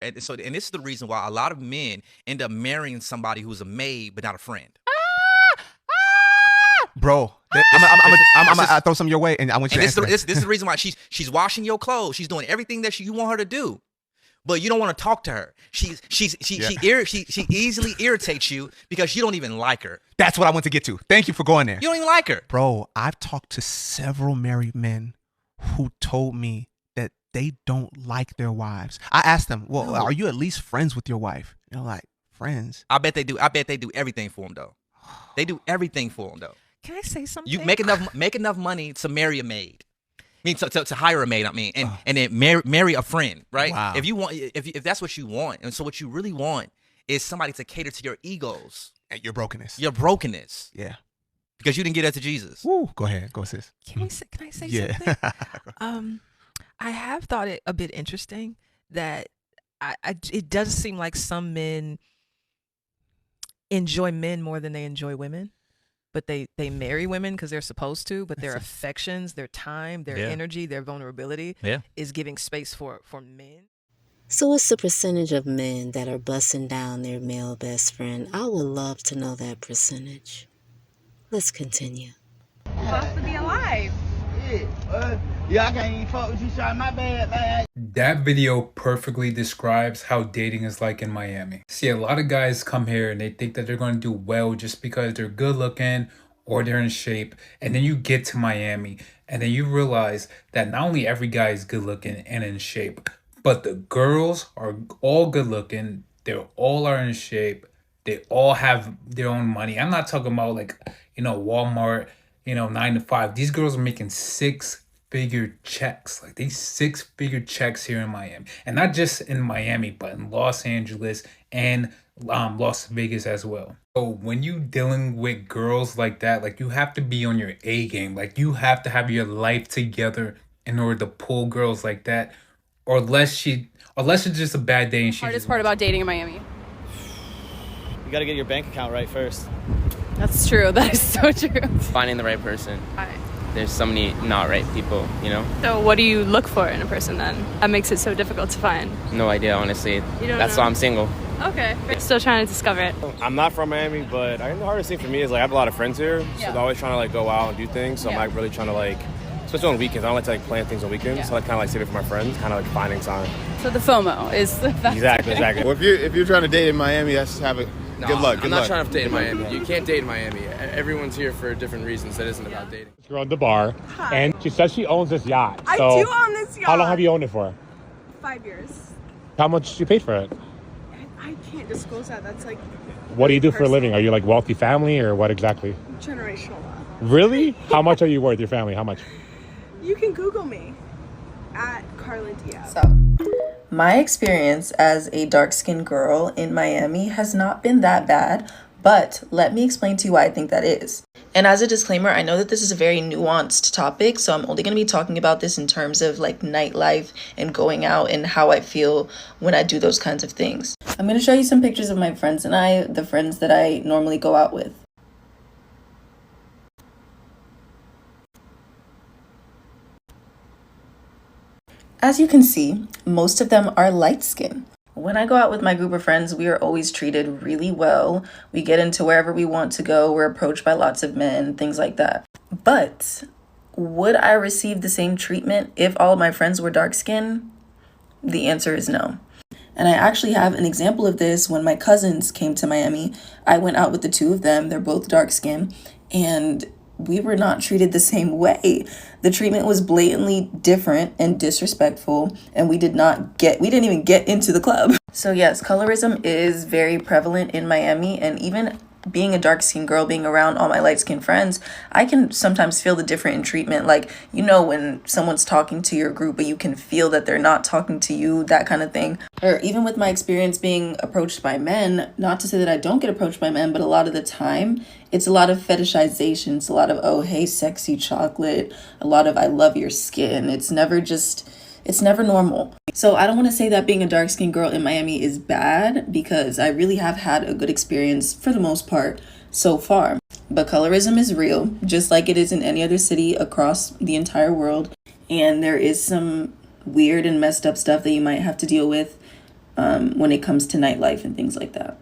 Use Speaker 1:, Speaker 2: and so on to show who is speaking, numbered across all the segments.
Speaker 1: And this is the reason why a lot of men end up marrying somebody who's a maid but not a friend.
Speaker 2: Bro, I'm gonna throw some your way, and I want you to answer
Speaker 1: this is the reason why she's washing your clothes. She's doing everything that you want her to do, but you don't want to talk to her. She easily irritates you because you don't even like her.
Speaker 2: That's what I want to get to. Thank you for going there.
Speaker 1: You don't even like her.
Speaker 2: Bro, I've talked to several married men who told me that they don't like their wives. I asked them, well, are you at least friends with your wife? They're like, friends?
Speaker 1: I bet they do. I bet they do everything for them, though. They do everything for them, though.
Speaker 3: Can I say something?
Speaker 1: You make enough money to marry a maid. I mean, to hire a maid. I mean, and then marry a friend, right?
Speaker 2: Wow.
Speaker 1: If that's what you want, and so what you really want is somebody to cater to your egos,
Speaker 2: and your brokenness.
Speaker 1: Yeah. Because you didn't get that to Jesus.
Speaker 2: Woo. Go ahead, go sis.
Speaker 3: Can I say something? I have thought it a bit interesting that it does seem like some men enjoy men more than they enjoy women. But they marry women because they're supposed to, but their affections, their time, their energy, their vulnerability is giving space for men.
Speaker 4: So what's the percentage of men that are busting down their male best friend? I would love to know that percentage. Let's continue.
Speaker 5: Supposed to be alive.
Speaker 6: Yeah, I can't even fuck with you, sorry, my bad, man.
Speaker 7: That video perfectly describes how dating is like in Miami. See, a lot of guys come here and they think that they're going to do well just because they're good looking or they're in shape. And then you get to Miami and then you realize that not only every guy is good looking and in shape, but the girls are all good looking. They all are in shape. They all have their own money. I'm not talking about like, Walmart, 9 to 5. These girls are making six-figure checks. Like these 6-figure checks here in Miami. And not just in Miami, but in Los Angeles and Las Vegas as well. So when you dealing with girls like that, like you have to be on your A game. Like you have to have your life together in order to pull girls like that. Or unless it's just a bad day and she
Speaker 5: Hardest part about dating in Miami.
Speaker 8: You gotta get your bank account right first.
Speaker 5: That's true. That is so true.
Speaker 9: Finding the right person.
Speaker 5: Right.
Speaker 9: There's so many not right people,
Speaker 5: So what do you look for in a person then? That makes it so difficult to find.
Speaker 9: No idea, honestly. That's why I'm single.
Speaker 5: Okay. Still trying to discover it.
Speaker 8: I'm not from Miami, but I think the hardest thing for me is I have a lot of friends here, so they're always trying to go out and do things. So I'm really trying to especially on weekends. I don't like to plan things on weekends, so I kind of save it for my friends, kind of finding time.
Speaker 5: So the FOMO is the best.
Speaker 8: Exactly.
Speaker 10: Well, if you're trying to date in Miami, that's have it.
Speaker 9: No,
Speaker 10: good luck.
Speaker 9: I'm not trying to date in Miami. You can't date in Miami. Everyone's here for different reasons. That isn't about dating.
Speaker 11: This girl at the bar, and she says she owns this yacht.
Speaker 5: I do own this yacht.
Speaker 11: How long have you owned it for?
Speaker 5: 5 years.
Speaker 11: How much you paid for it?
Speaker 5: I can't disclose that. That's like.
Speaker 11: What do you do for a living? Are you like wealthy family or what exactly?
Speaker 5: Generational wealth.
Speaker 11: Really? How much are you worth, your family? How much?
Speaker 5: You can Google me at Carla Diaz.
Speaker 12: So, my experience as a dark-skinned girl in Miami has not been that bad, but let me explain to you why I think that is. And as a disclaimer, I know that this is a very nuanced topic, so I'm only going to be talking about this in terms of like nightlife and going out and how I feel when I do those kinds of things. I'm going to show you some pictures of my friends and I, the friends that I normally go out with. As you can see, most of them are light skin. When I go out with my group of friends, we are always treated really well. We get into wherever we want to go. We're approached by lots of men, things like that. But would I receive the same treatment if all of my friends were dark skinned? The answer is no. And I actually have an example of this when my cousins came to Miami. I went out with the two of them. They're both dark skinned, and we were not treated the same way. The treatment was blatantly different and disrespectful, and we didn't even get into the club. So yes, colorism is very prevalent in Miami, and even being a dark-skinned girl, being around all my light-skinned friends, I can sometimes feel the difference in treatment. Like, when someone's talking to your group, but you can feel that they're not talking to you, that kind of thing. Or even with my experience being approached by men, not to say that I don't get approached by men, but a lot of the time, it's a lot of fetishization. It's a lot of, oh, hey, sexy chocolate. A lot of, I love your skin. It's never normal. So I don't want to say that being a dark-skinned girl in Miami is bad, because I really have had a good experience for the most part so far. But colorism is real, just like it is in any other city across the entire world. And there is some weird and messed up stuff that you might have to deal with when it comes to nightlife and things like that.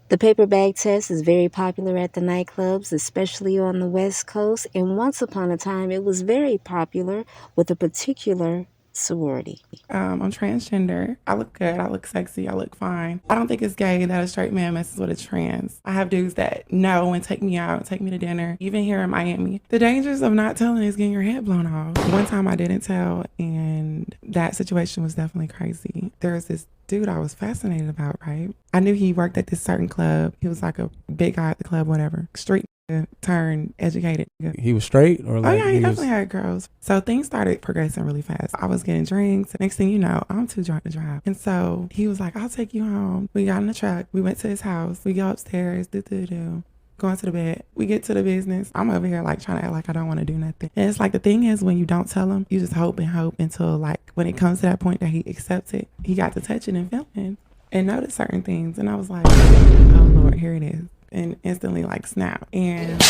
Speaker 4: The paper bag test is very popular at the nightclubs, especially on the West Coast, and once upon a time it was very popular with a particular sorority.
Speaker 13: I'm transgender. I look good. I look sexy. I look fine. I don't think it's gay that a straight man messes with a trans. I have dudes that know and take me out, take me to dinner, even here in Miami. The dangers of not telling is getting your head blown off. One time I didn't tell, and that situation was definitely crazy. There was this dude I was fascinated about, right? I knew he worked at this certain club. He was like a big guy at the club, whatever. Street turned educated.
Speaker 14: He was straight, or like?
Speaker 13: Oh yeah, he definitely had girls. So things started progressing really fast. I was getting drinks. Next thing you know, I'm too drunk to drive. And so he was like, I'll take you home. We got in the truck. We went to his house. We go upstairs. Going to the bed. We get to the business. I'm over here like trying to act like I don't want to do nothing. And it's like the thing is when you don't tell him, you just hope until like when it comes to that point that he accepts it, he got to touching and feeling and notice certain things. And I was like, oh Lord, here it is. And instantly like snap. And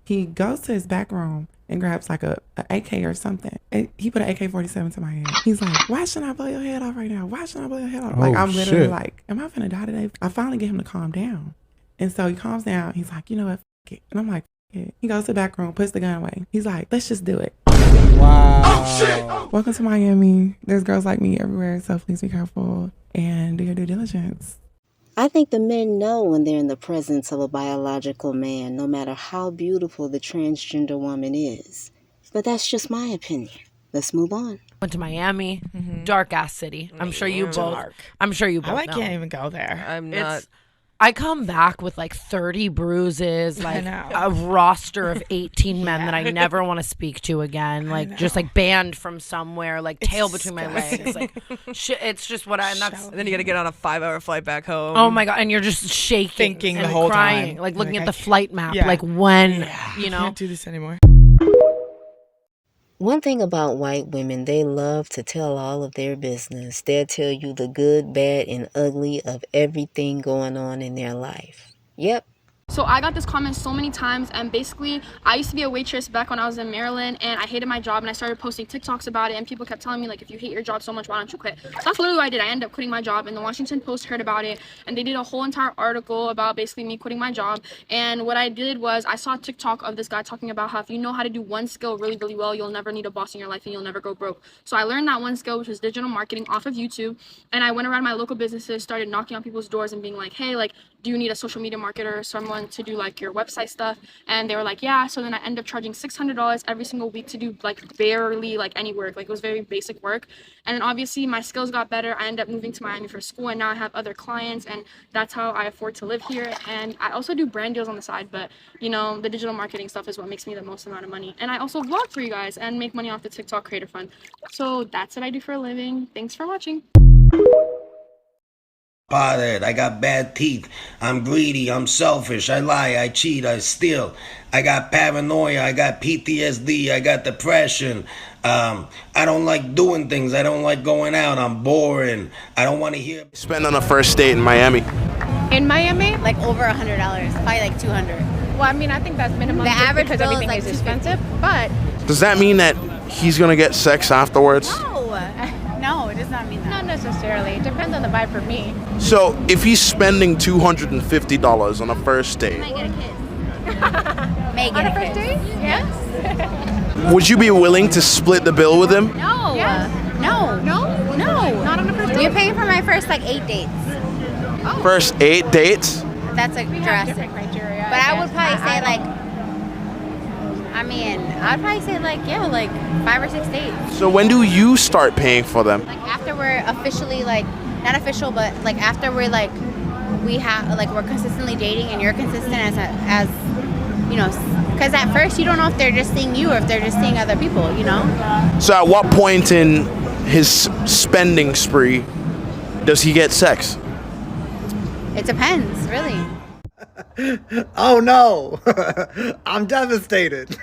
Speaker 13: he goes to his back room and grabs like a AK or something. And he put an AK-47 to my head. He's like, why shouldn't I blow your head off right now? Why shouldn't I blow your head off? Like I'm literally like, am I finna die today? I finally get him to calm down. And so he calms down. He's like, you know what? F it. And I'm like, F it. He goes to the back room, puts the gun away. He's like, let's just do it.
Speaker 14: Wow.
Speaker 13: Oh, shit. Welcome to Miami. There's girls like me everywhere. So please be careful and do your due diligence.
Speaker 4: I think the men know when they're in the presence of a biological man, no matter how beautiful the transgender woman is. But that's just my opinion. Let's move on.
Speaker 15: Went to Miami, dark ass city. I'm sure you both. I'm sure you both.
Speaker 16: I can't even go there. I'm not.
Speaker 15: I come back with like 30 bruises, like a roster of 18 men that I never want to speak to again, like just like banned from somewhere, like it's tail between my legs, like shit. It's just what and
Speaker 3: then you got to get on a 5-hour flight back home.
Speaker 15: Oh my God, and you're just shaking,
Speaker 3: thinking
Speaker 15: and
Speaker 3: the whole
Speaker 15: crying,
Speaker 3: time,
Speaker 15: like looking at the flight map, like when you know.
Speaker 16: I can't do this anymore.
Speaker 4: One thing about white women, they love to tell all of their business. They'll tell you the good, bad, and ugly of everything going on in their life. Yep.
Speaker 17: So I got this comment so many times, and basically I used to be a waitress back when I was in Maryland, and I hated my job, and I started posting TikToks about it, and people kept telling me, like, if you hate your job so much, why don't you quit? So that's literally what I did. I ended up quitting my job, and the Washington Post heard about it, and they did a whole entire article about basically me quitting my job. And what I did was I saw a TikTok of this guy talking about how if you know how to do one skill really, really well, you'll never need a boss in your life, and you'll never go broke. So I learned that one skill, which was digital marketing, off of YouTube, and I went around my local businesses, started knocking on people's doors and being like, hey, like, do you need a social media marketer or someone to do like your website stuff? And they were like, yeah. So then I ended up charging $600 every single week to do like barely like any work. Like it was very basic work. And then obviously my skills got better. I ended up moving to Miami for school, and now I have other clients, and that's how I afford to live here. And I also do brand deals on the side, but you know, the digital marketing stuff is what makes me the most amount of money. And I also vlog for you guys and make money off the TikTok Creator Fund. So that's what I do for a living. Thanks for watching.
Speaker 18: Bothered, I got bad teeth, I'm greedy, I'm selfish, I lie, I cheat, I steal, I got paranoia, I got PTSD, I got depression, I don't like doing things, I don't like going out, I'm boring, I don't want to hear.
Speaker 10: Spend on a first date in Miami.
Speaker 19: In Miami? Like over $100, probably like $200. Well, I mean, I think that's minimum. The average because everything is expensive, but.
Speaker 10: Does that mean that he's gonna get sex afterwards?
Speaker 19: No, it does not mean that. Not necessarily. It depends on the vibe for me.
Speaker 10: So if he's spending $250 on a first date,
Speaker 19: May get a kiss. May get a first date? Yes.
Speaker 10: would you be willing to split the bill with him?
Speaker 19: No. Yes. No. No. No. Not on a first date. You're paying for my first like 8 dates.
Speaker 10: Oh. First 8 dates?
Speaker 19: That's like drastic. Different criteria. But I would probably say like. I'd probably say like 5 or 6 dates.
Speaker 10: So when do you start paying for them?
Speaker 19: Like after we're officially like, not official, but like after we're like, we're consistently dating and you're consistent as you know, because at first you don't know if they're just seeing you or if they're just seeing other people, you know?
Speaker 10: So at what point in his spending spree does he get sex?
Speaker 19: It depends, really.
Speaker 20: Oh no, I'm devastated.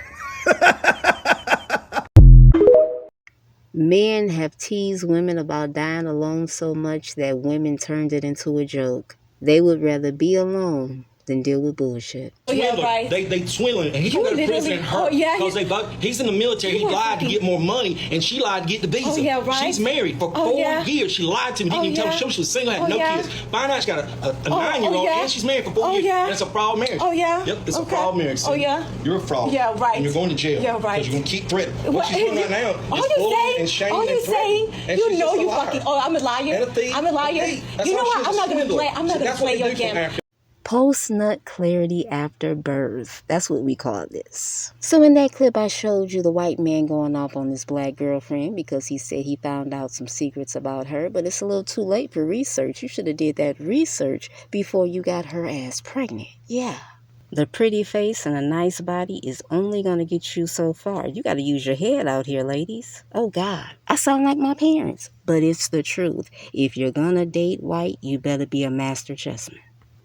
Speaker 4: Men have teased women about dying alone so much that women turned it into a joke. They would rather be alone Then deal with bullshit.
Speaker 21: Swindler. Right. They swindling, and he got to present her because he's in the military. He lied to get more money, and she lied to get the visa. She's married for 4 years. She lied to him. Didn't even tell him she was single, had no kids. Find out she got a 9-year-old, and she's married for 4 years. And it's a fraud marriage. Yep, it's a fraud marriage. So you're a fraud. And you're going to jail. Because you're going to keep threatening. What she's doing right now is bullying and shaming and threatening. And you know you fucking. Oh, I'm a liar. I'm a liar. You know what? I'm not going to play. I'm not going to play your game.
Speaker 4: Post-nut clarity after birth. That's what we call this. So in that clip, I showed you the white man going off on his black girlfriend because he said he found out some secrets about her, but it's a little too late for research. You should have did that research before you got her ass pregnant. Yeah. The pretty face and a nice body is only going to get you so far. You got to use your head out here, ladies. Oh, God. I sound like my parents. But it's the truth. If you're going to date white, you better be a master chessman.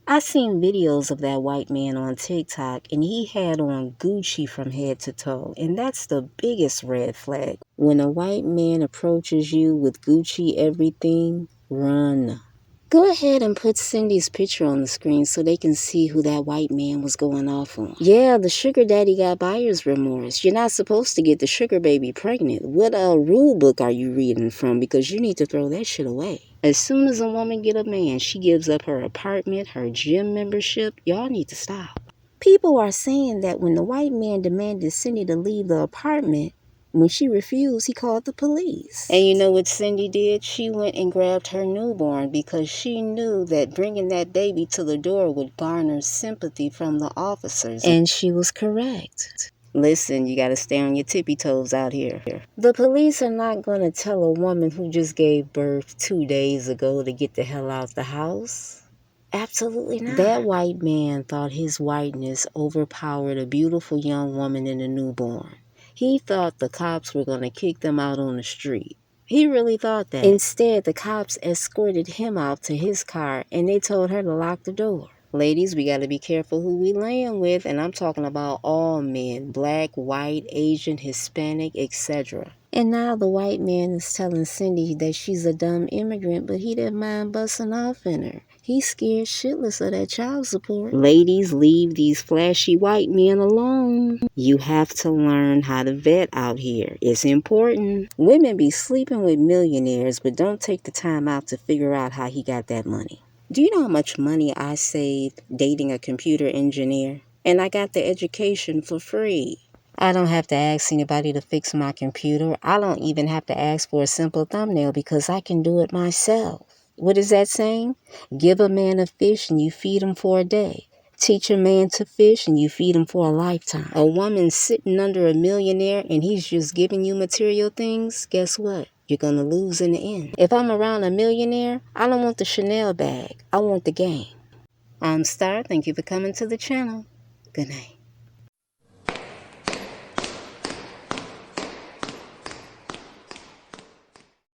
Speaker 4: I seen videos of that white man on TikTok, and he had on Gucci from head to toe, and that's the biggest red flag. When a white man approaches you with Gucci everything, run. Go ahead and put Cindy's picture on the screen so they can see who that white man was going off on. Yeah, the sugar daddy got buyer's remorse. You're not supposed to get the sugar baby pregnant. What rule book are you reading from? Because you need to throw that shit away. As soon as a woman get a man, she gives up her apartment, her gym membership. Y'all need to stop. People are saying that when the white man demanded Cindy to leave the apartment, when she refused, he called the police. And you know what Cindy did? She went and grabbed her newborn because she knew that bringing that baby to the door would garner sympathy from the officers. And she was correct. Listen, you gotta stay on your tippy toes out here. The police are not gonna tell a woman who just gave birth 2 days ago to get the hell out the house. Absolutely not. That white man thought his whiteness overpowered a beautiful young woman and a newborn. He thought the cops were going to kick them out on the street. He really thought that. Instead, the cops escorted him out to his car and they told her to lock the door. Ladies, we got to be careful who we laying with, and I'm talking about all men, black, white, Asian, Hispanic, etc. And now the white man is telling Cindy that she's a dumb immigrant, but he didn't mind busting off in her. He's scared shitless of that child support. Ladies, leave these flashy white men alone. You have to learn how to vet out here. It's important. Women be sleeping with millionaires, but don't take the time out to figure out how he got that money. Do you know how much money I saved dating a computer engineer? And I got the education for free. I don't have to ask anybody to fix my computer. I don't even have to ask for a simple thumbnail because I can do it myself. What is that saying? Give a man a fish and you feed him for a day. Teach a man to fish and you feed him for a lifetime. A woman sitting under a millionaire and he's just giving you material things, guess what? You're going to lose in the end. If I'm around a millionaire, I don't want the Chanel bag. I want the game. I'm Star. Thank you for coming to the channel. Good night.